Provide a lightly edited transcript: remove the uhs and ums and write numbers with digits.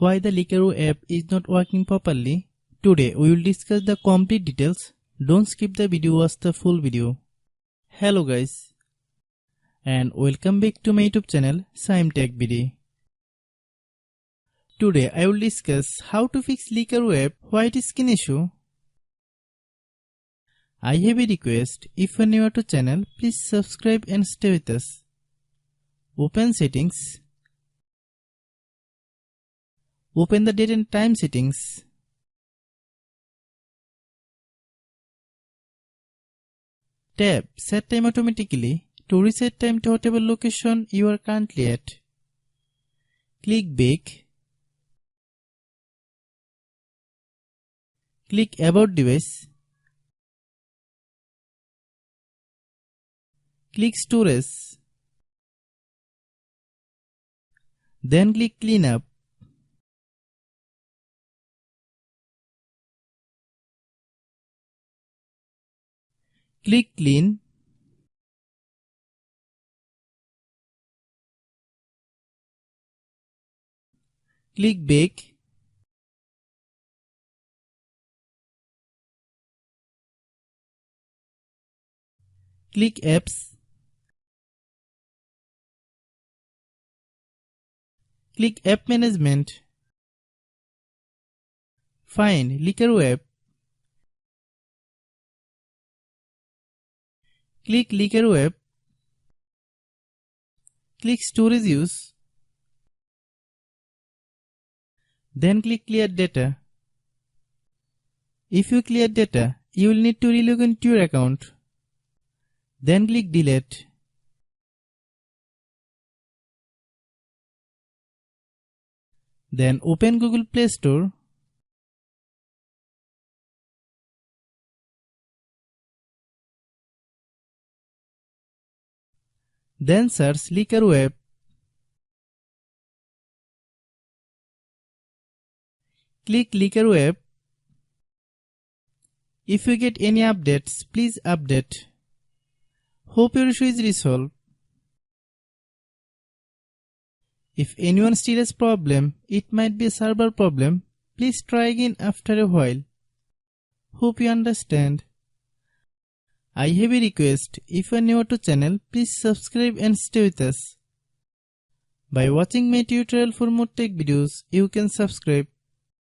Why the Likerro app is not working properly? Today we will discuss the complete details. Don't skip the video, watch the full video. Hello guys, and welcome back to my YouTube channel Shaem Tech BD. Today I will discuss how to fix Likerro app white screen issue. I have a request. If you are new to channel, please subscribe and stay with us. Open settings. Open the date and time settings. Tap Set Time automatically to reset time to whatever location you are currently at. Click Back. Click About Device. Click Storage. Then click Cleanup. Click Clean. Click Back. Click Apps. Click App Management. Find Likerro app. Click Likerro app. Click Storage Use. Then click Clear Data. If you clear data, you will need to relog into your account. Then click Delete. Then open Google Play Store. Then search Likerro app. Click Likerro app. If you get any updates, please update. Hope your issue is resolved. If anyone still has problem, it might be a server problem. Please try again after a while. Hope you understand. I have a request. If you are new to channel, please subscribe and stay with us. By watching my tutorial for more tech videos, you can subscribe.